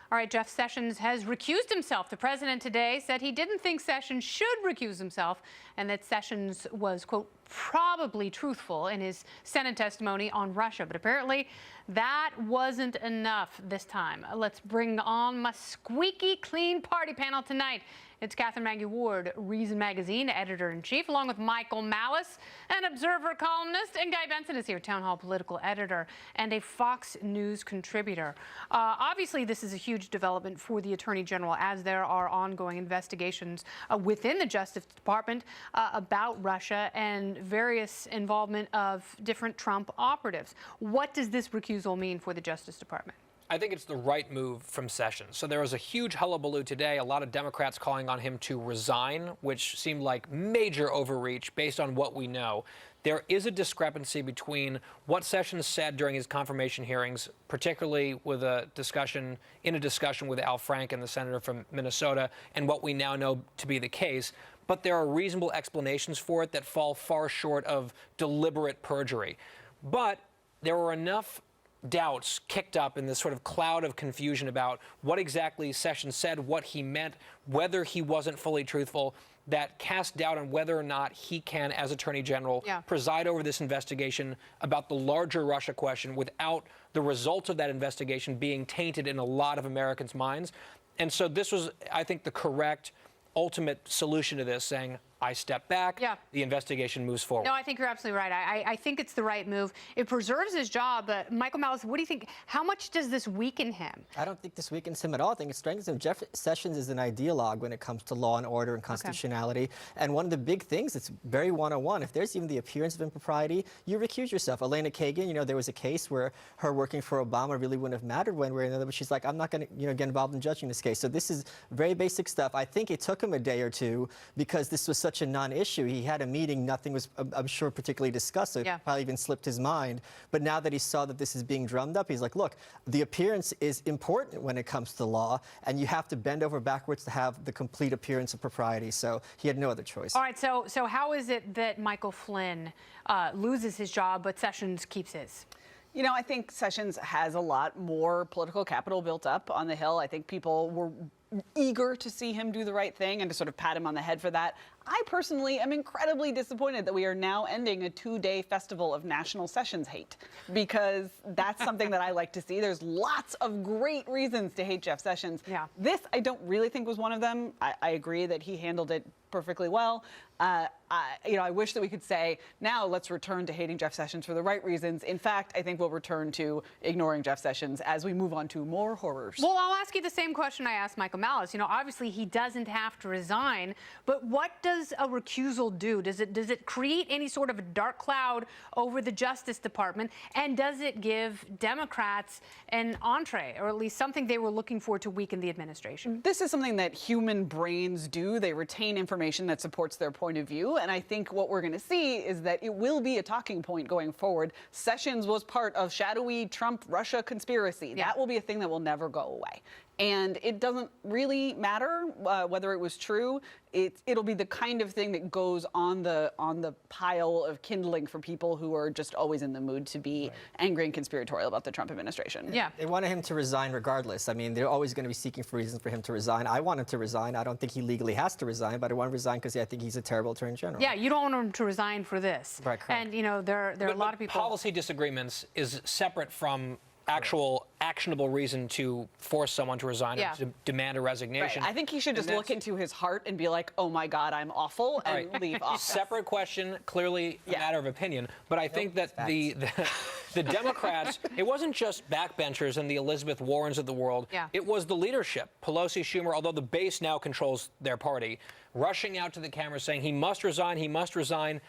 All right, Jeff Sessions has recused himself. The president today said he didn't think Sessions should recuse himself and that Sessions was, quote, probably truthful in his Senate testimony on Russia. But apparently that wasn't enough this time. Let's bring on my squeaky clean party panel tonight. It's Catherine Maggie Ward, Reason Magazine editor-in-chief, along with Michael Malice, an Observer columnist, and Guy Benson is here, Town Hall political editor and a Fox News contributor. Obviously, this is a huge development for the Attorney General as there are ongoing investigations within the Justice Department about Russia and various involvement of different Trump operatives. What does this recusal mean for the Justice Department? I think it's the right move from Sessions. So there was a huge hullabaloo today, a lot of Democrats calling on him to resign, which seemed like major overreach based on what we know. There is a discrepancy between what Sessions said during his confirmation hearings, particularly with a discussion with Al Franken, the senator from Minnesota, and what we now know to be the case. But there are reasonable explanations for it that fall far short of deliberate perjury. But there were enough doubts kicked up in this sort of cloud of confusion about what exactly Sessions said, what he meant, whether he wasn't fully truthful, that cast doubt on whether or not he can, as Attorney General, preside over this investigation about the larger Russia question without the results of that investigation being tainted in a lot of Americans' minds. And so this was, I think, the correct ultimate solution to this, saying, I step back, the investigation moves forward. No, I think you're absolutely right. I think it's the right move. It preserves his job, but Michael Malice, what do you think? How much does this weaken him? I don't think this weakens him at all. I think it strengthens him. Jeff Sessions is an ideologue when it comes to law and order and constitutionality. And one of the big things, it's very one-on-one. If there's even the appearance of impropriety, you recuse yourself. Elena Kagan, you know, there was a case where her working for Obama really wouldn't have mattered one way or another, but she's like, I'm not going to, get involved in judging this case. So this is very basic stuff. I think it took him a day or two because this was such a non-issue. He had a meeting, nothing was, I'm sure, particularly discussed. So it probably even slipped his mind. But now that he saw that this is being drummed up, he's like, look, the appearance is important when it comes to law, and you have to bend over backwards to have the complete appearance of propriety. So he had no other choice. All right, so how is it that Michael Flynn loses his job, but Sessions keeps his? You know, I think Sessions has a lot more political capital built up on the Hill. I think people were eager to see him do the right thing and to sort of pat him on the head for that. I personally am incredibly disappointed that we are now ending a 2-day festival of national Sessions hate, because that's something that I like to see. There's lots of great reasons to hate Jeff Sessions. This, I don't really think was one of them. I agree that he handled it perfectly well. I wish that we could say, now let's return to hating Jeff Sessions for the right reasons. In fact, I think we'll return to ignoring Jeff Sessions as we move on to more horrors. Well, I'll ask you the same question I asked Michael Malice. You know, obviously he doesn't have to resign, but what does a recusal do? Does it create any sort of a dark cloud over the Justice Department? And does it give Democrats an entree, or at least something they were looking for to weaken the administration? This is something that human brains do. They retain information that supports their point of view. And I think what we're going to see is that it will be a talking point going forward. Sessions was part of shadowy Trump-Russia conspiracy. That will be a thing that will never go away. And it doesn't really matter whether it was true. It'll be the kind of thing that goes on the pile of kindling for people who are just always in the mood to be angry and conspiratorial about the Trump administration. They wanted him to resign regardless. I mean, they're always going to be seeking for reasons for him to resign. I want him to resign. I don't think he legally has to resign, but I want him to resign because I think he's a terrible Attorney General. Yeah, you don't want him to resign for this. Right, correct. And, you know, there are a lot of people. Policy disagreements is separate from actual actionable reason to force someone to resign or to demand a resignation. I think he should just look into his heart and be like, oh my God, I'm awful, and leave office. Separate question, clearly a matter of opinion. But I think that the Democrats, it wasn't just backbenchers and the Elizabeth Warrens of the world. It was the leadership, Pelosi, Schumer, although the base now controls their party, rushing out to the camera saying he must resign, he must resign.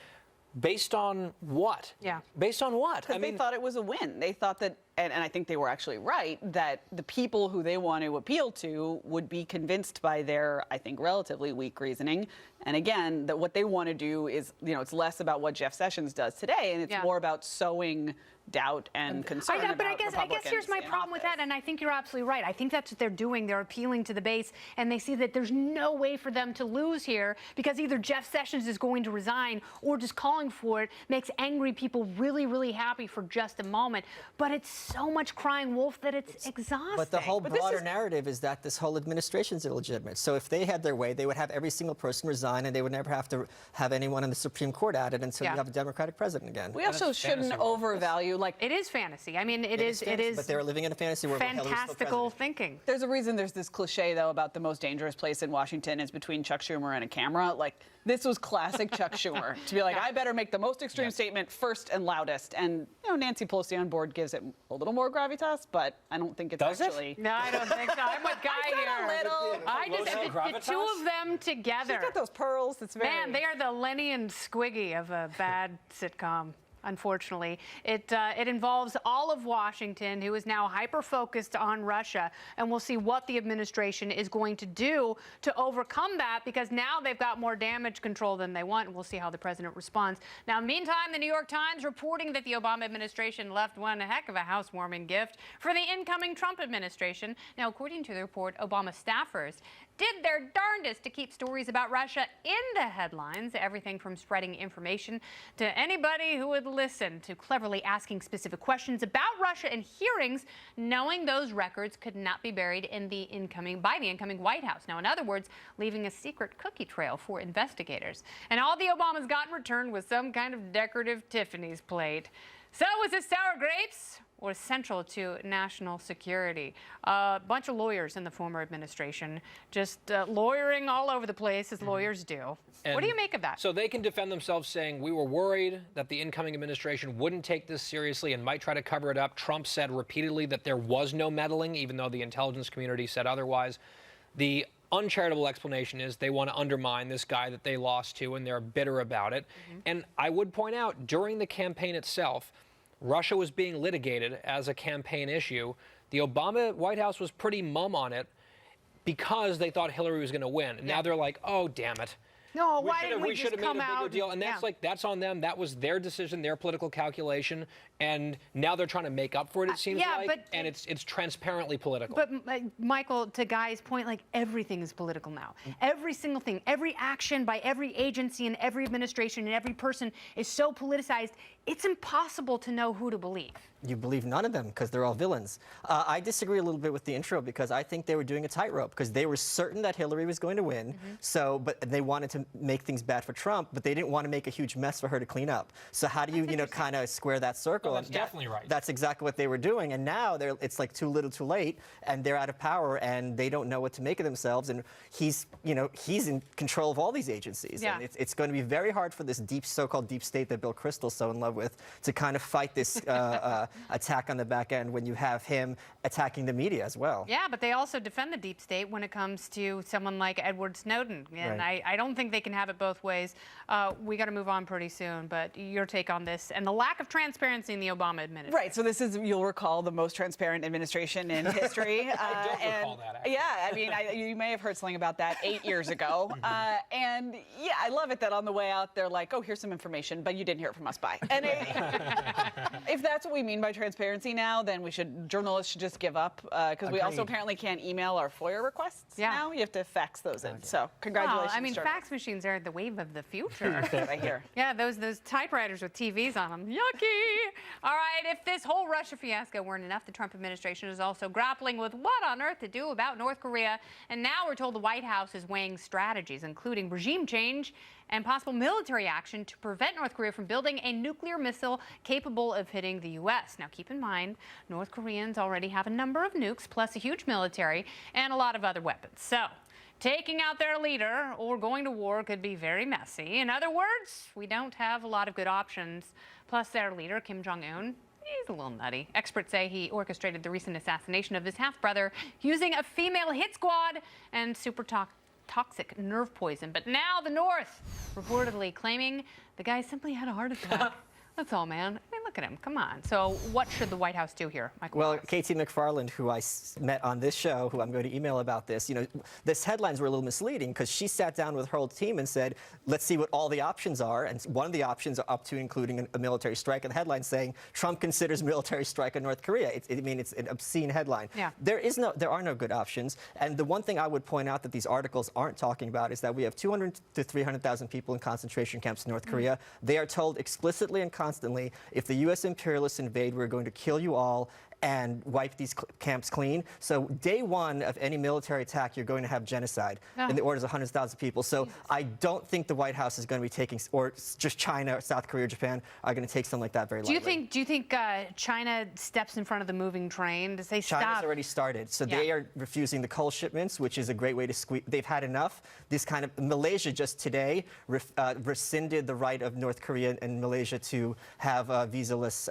Based on what? Based on what? I mean, they thought it was a win. They thought that, and I think they were actually right, that the people who they want to appeal to would be convinced by their, I think, relatively weak reasoning. And again, that what they want to do is, it's less about what Jeff Sessions does today, and it's more about sowing doubt and concern But I about guess here's Republicans my in problem with that, office. and I think you're absolutely right. I think that's what they're doing. They're appealing to the base, and they see that there's no way for them to lose here because either Jeff Sessions is going to resign or just calling for it makes angry people really, really happy for just a moment. But it's so much crying wolf that it's exhausting. But the whole broader narrative is that this whole administration's illegitimate. So if they had their way, they would have every single person resign, and they would never have to have anyone in the Supreme Court added until you have a Democratic president again. We also shouldn't overvalue, like, it is fantasy. I mean, it is. But they're living in a fantasy world. Fantastical thinking. there's a reason there's this cliche, though, about the most dangerous place in Washington is between Chuck Schumer and a camera. Like, this was classic Chuck Schumer to be like, I better make the most extreme statement first and loudest. And, Nancy Pelosi on board gives it a little more gravitas, but I don't think it's actually. No, I don't think so. I'm with Guy I said here. a little. I just the two of them together. She's got those pearls. It's very. Man, they are the Lenny and Squiggy of a bad sitcom. Unfortunately, it involves all of Washington, who is now hyper-focused on Russia, and we'll see what the administration is going to do to overcome that, because now they've got more damage control than they want, and we'll see how the president responds. Now, meantime, the New York Times reporting that the Obama administration left one heck of a housewarming gift for the incoming Trump administration. Now, according to the report, Obama staffers did their darndest to keep stories about Russia in the headlines, everything from spreading information to anybody who would listen, to cleverly asking specific questions about Russia in hearings, knowing those records could not be buried in by the incoming White House. Now, in other words, leaving a secret cookie trail for investigators. And all the Obamas got in return was some kind of decorative Tiffany's plate. So was it sour grapes or central to national security? A bunch of lawyers in the former administration just lawyering all over the place, as lawyers do. What do you make of that? So they can defend themselves saying, we were worried that the incoming administration wouldn't take this seriously and might try to cover it up. Trump said repeatedly that there was no meddling, even though the intelligence community said otherwise. The uncharitable explanation is they want to undermine this guy that they lost to, and they're bitter about it. And I would point out, during the campaign itself, Russia was being litigated as a campaign issue. The Obama White House was pretty mum on it because they thought Hillary was going to win. And now they're like, oh, damn it. No, why didn't we should just have come made a bigger out? deal. And that's that's on them. That was their decision, their political calculation. And now they're trying to make up for it, it seems like. And it's transparently political. But Michael, to Guy's point, like, everything is political now. Every single thing, every action by every agency and every administration and every person is so politicized, it's impossible to know who to believe. You believe none of them because they're all villains. I disagree a little bit with the intro because I think they were doing a tightrope because they were certain that Hillary was going to win. But they wanted to make things bad for Trump, but they didn't want to make a huge mess for her to clean up. So how do you, kind of square that circle? Oh, that's definitely right. That's exactly what they were doing. And now it's like too little too late, and they're out of power, and they don't know what to make of themselves. And he's in control of all these agencies. Yeah. And it's going to be very hard for this so-called deep state that Bill Kristol's so in love with to kind of fight this attack on the back end when you have him attacking the media as well. Yeah, but they also defend the deep state when it comes to someone like Edward Snowden. And I don't think they can have it both ways. We got to move on pretty soon, but your take on this and the lack of transparency in the Obama administration. Right, so this is, you'll recall, the most transparent administration in history. I don't recall that, actually. Yeah, I mean, you may have heard something about that 8 years ago. And yeah, I love it that on the way out, they're like, oh, here's some information, but you didn't hear it from us, bye. And if that's what we mean by transparency now, then journalists should just give up, because we also apparently can't email our FOIA requests now. You have to fax those in. So congratulations, Well, I mean, journalists. fax machines are the wave of the future. That's what I hear. Yeah, those typewriters with TVs on them. Yucky! All right, if this whole Russia fiasco weren't enough, the Trump administration is also grappling with what on earth to do about North Korea. And now we're told the White House is weighing strategies, including regime change and possible military action to prevent North Korea from building a nuclear missile capable of hitting the U.S. Now, keep in mind, North Koreans already have a number of nukes, plus a huge military and a lot of other weapons. So taking out their leader or going to war could be very messy. In other words, we don't have a lot of good options. Plus, their leader, Kim Jong-un, he's a little nutty. Experts say he orchestrated the recent assassination of his half-brother using a female hit squad and super toxic nerve poison. But now the North reportedly claiming the guy simply had a heart attack. That's all, man. I mean, look at him. Come on. So what should the White House do here, Michael? Well, Malice? Katie McFarland, who I met on this show, who I'm going to email about this, this headlines were a little misleading because she sat down with her whole team and said, let's see what all the options are. And one of the options are up to including a military strike. And the headline saying, Trump considers military strike on North Korea. It's an obscene headline. Yeah. There are no good options. And the one thing I would point out that these articles aren't talking about is that we have 200 to 300,000 people in concentration camps in North Korea. They are told explicitly and constantly, if the U.S. imperialists invade, we're going to kill you all and wipe these camps clean. So day one of any military attack, you're going to have genocide in the orders of 100,000 people. So I don't think the White House is going to be taking, or just China, or South Korea, or Japan are going to take something like that very lightly. Do you think China steps in front of the moving train to say stop? China's already started. So they are refusing the coal shipments, which is a great way to squeeze. They've had enough. Malaysia just today rescinded the right of North Korea and Malaysia to have visa-less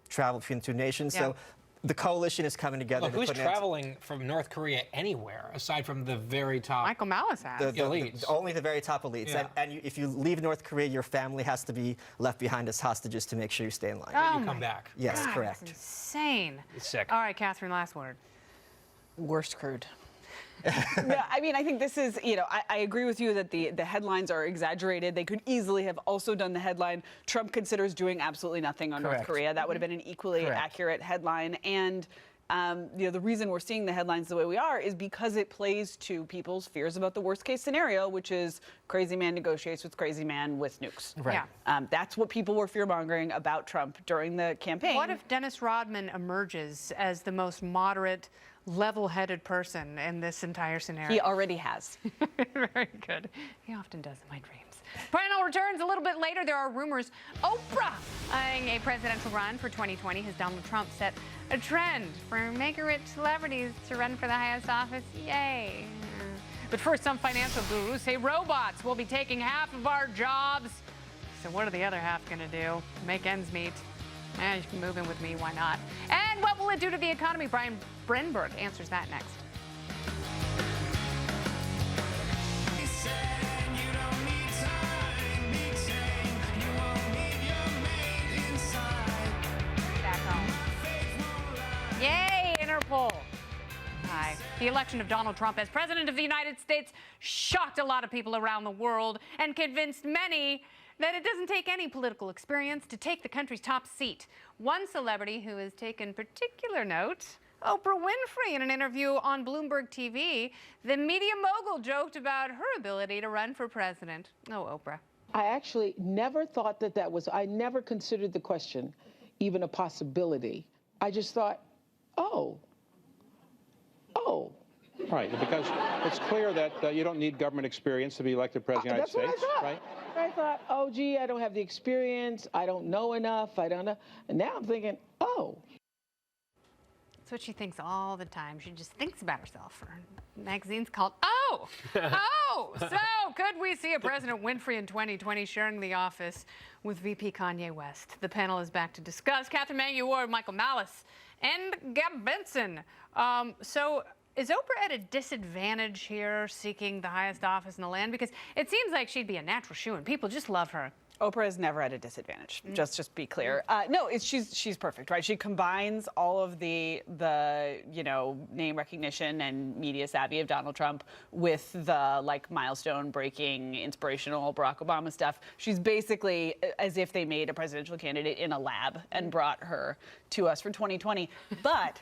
travel between the two nations. Yeah. So the coalition is coming together. Look, who's traveling from North Korea anywhere aside from the very top? Michael Malice has. Only the very top elites. Yeah. And if you leave North Korea, your family has to be left behind as hostages to make sure you stay in line. Oh You come back. Yes, God, correct. that's insane. It's sick. All right, Catherine, last word. Worst crude. Yeah, I mean, I think this is, I agree with you that the headlines are exaggerated. They could easily have also done the headline, Trump considers doing absolutely nothing on North Correct. Korea. That would have been an equally Correct. accurate headline. And the reason we're seeing the headlines the way we are is because it plays to people's fears about the worst case scenario, which is crazy man negotiates with crazy man with nukes. Right. Yeah. That's what people were fear-mongering about Trump during the campaign. What if Dennis Rodman emerges as the most moderate, level-headed person in this entire scenario? He already has. Very good. He often does in my dreams. Panel returns a little bit later. There are rumors Oprah eyeing a presidential run for 2020 as Donald Trump set a trend for mega-rich celebrities to run for the highest office. Yay. But first, some financial gurus say robots will be taking half of our jobs. So what are the other half going to do? Make ends meet. You can move in with me, why not? And what will it do to the economy? Brian Brenberg answers that next. Back home. Yay, Interpol. Hi. The election of Donald Trump as president of the United States shocked a lot of people around the world and convinced many that it doesn't take any political experience to take the country's top seat. One celebrity who has taken particular note, Oprah Winfrey, in an interview on Bloomberg TV, the media mogul joked about her ability to run for president. Oh, Oprah. I actually never thought I never considered the question even a possibility. I just thought, oh. Right, because it's clear that you don't need government experience to be elected president of the United States, right? I thought, oh, gee, I don't have the experience. I don't know enough. I don't know. And now I'm thinking, oh. That's what she thinks all the time. She just thinks about herself. Her magazine's called Oh! Oh! So, could we see a President Winfrey in 2020 sharing the office with VP Kanye West? The panel is back to discuss. Catherine Mangu, Michael Malice, and Gab Benson. So, is Oprah at a disadvantage here, seeking the highest office in the land? Because it seems like she'd be a natural shoo-in. People just love her. Oprah is never at a disadvantage. Just be clear. No, she's perfect, right? She combines all of the name recognition and media savvy of Donald Trump with the milestone breaking inspirational Barack Obama stuff. She's basically as if they made a presidential candidate in a lab and brought her to us for 2020. But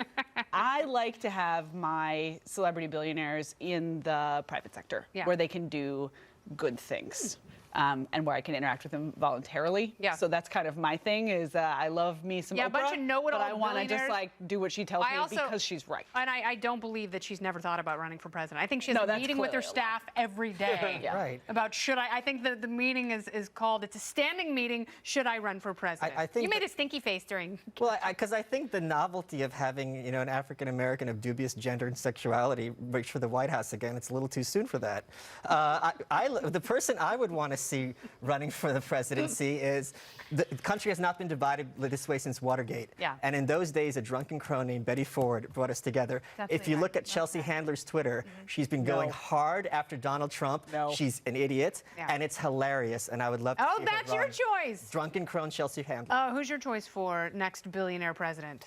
I like to have my celebrity billionaires in the private sector where they can do good things. And where I can interact with them voluntarily. Yeah. So that's kind of my thing is I love me some Oprah, a bunch of know-it-all but I want to just do what she tells me because she's right. And I don't believe that she's never thought about running for president. I think she has a meeting with her staff every day Right. about I think the meeting is called, it's a standing meeting, should I run for president? I think you made a stinky face during. Well, because I think the novelty of having an African American of dubious gender and sexuality reach for the White House again, it's a little too soon for that. The person I would want to see running for the presidency is the country has not been divided this way since Watergate. Yeah. And in those days, a drunken crone named Betty Ford brought us together. Definitely If you right. look at Chelsea Handler's Twitter, she's been going hard after Donald Trump. No. She's an idiot, Yeah. and it's hilarious. And I would love to Oh, see her that's your run. choice. Drunken crone Chelsea Handler. Who's your choice for next billionaire president?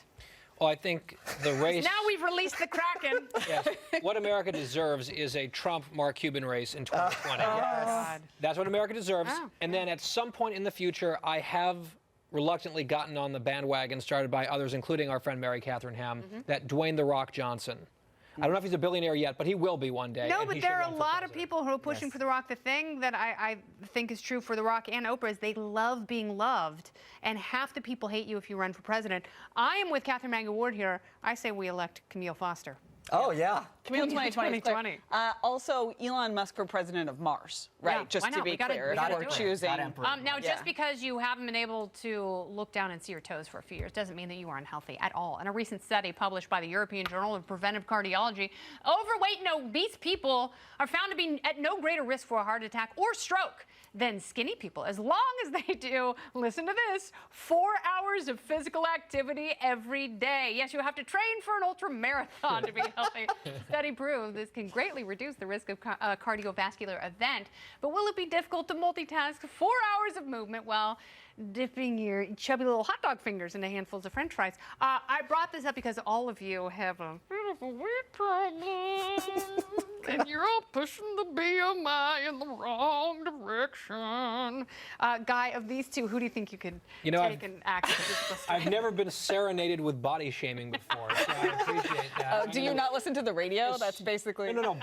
Well, I think the race. Now we've released the Kraken. Yes. What America deserves is a Trump-Mark Cuban race in 2020. God. That's what America deserves. Oh, And then at some point in the future, I have reluctantly gotten on the bandwagon started by others, including our friend Mary Catherine Ham, that Dwayne "The Rock" Johnson. I don't know if he's a billionaire yet, but he will be one day. No, and but he should there are run a for lot of president. people who are pushing for The Rock. The thing that I think is true for The Rock and Oprah is they love being loved, and half the people hate you if you run for president. I am with Catherine Mangan-Ward here. I say we elect Camille Foster. Oh, yeah. Camille 2020. 2020. Also, Elon Musk for president of Mars, right? Yeah, Just why to not? be We gotta- clear, we gotta for do it. choosing. Not emperor. Now, Yeah. just because you haven't been able to look down and see your toes for a few years doesn't mean that you are unhealthy at all. In a recent study published by the European Journal of Preventive Cardiology, overweight and obese people are found to be at no greater risk for a heart attack or stroke than skinny people, as long as they do, listen to this, 4 hours of physical activity every day. Yes, you have to train for an ultra marathon to be healthy. Study proves this can greatly reduce the risk of a cardiovascular event. But will it be difficult to multitask 4 hours of movement while dipping your chubby little hot dog fingers into handfuls of French fries? I brought this up because all of you have a beautiful weight problem, and you're all pushing the BMI in the wrong direction. Guy, of these two, who do you think you could take and act as a physical I've never been serenaded with body shaming before, so I appreciate that. Do you not listen to the radio? That's basically. No,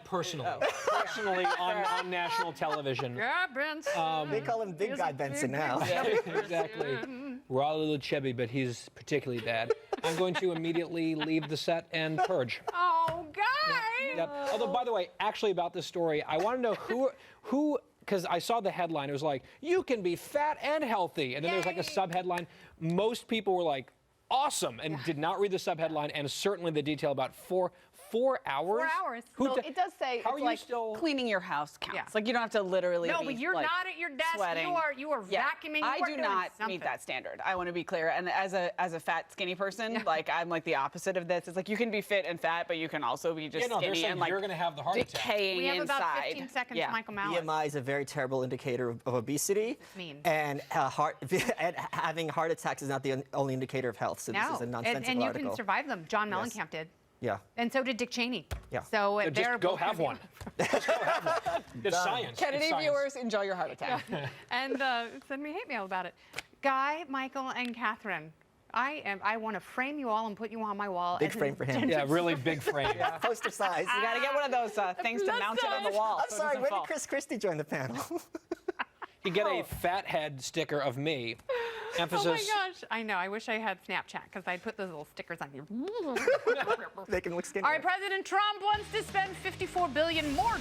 personally. Personally on national television. Yeah, Benson. They call him Big Guy Benson now. Yeah, exactly. We're all a little chubby, but he's particularly bad. I'm going to immediately leave the set and purge. Oh, Guy! Yep. Although, by the way, actually about this story, I want to know who, because I saw the headline. It was like, you can be fat and healthy. And then there was like a Yay. sub-headline. Most people were like, awesome, and did not read the sub-headline, and certainly the detail about 4 hours. 4 hours. So it does say How it's are you like still- cleaning your house counts. Yeah. Like you don't have to literally. No, be, but you're like, not at your desk. sweating. You are vacuuming. I you are do doing not something. meet that standard. I want to be clear. And as a fat, skinny person, like I'm like the opposite of this. It's like you can be fit and fat, but you can also be just Yeah, no, they're skinny saying and like you're going to have the heart attack. decaying We have inside. about 15 seconds, Yeah. Michael Malice. BMI is a very terrible indicator of obesity. mean. And and having heart attacks is not the only indicator of health. So this is a nonsensical and you article. can survive them. John Mellencamp did. Yeah. And so did Dick Cheney. Yeah. So So they're just go both have gonna one. Just go have one. It's science. Kennedy It's science. viewers, enjoy your heart attack. And send me hate mail about it. Guy, Michael, and Catherine. I want to frame you all and put you on my wall. Big as an frame for him. Yeah, really big frame. Poster size. You got to get one of those things to Plus mount it on the size. wall. I'm so it sorry, doesn't when fall. did Chris Christie join the panel? You get a fat head sticker of me. Oh Emphasis. my gosh. I know. I wish I had Snapchat because I'd put those little stickers on you. Make him look skinny. All right, President Trump wants to spend $54 billion more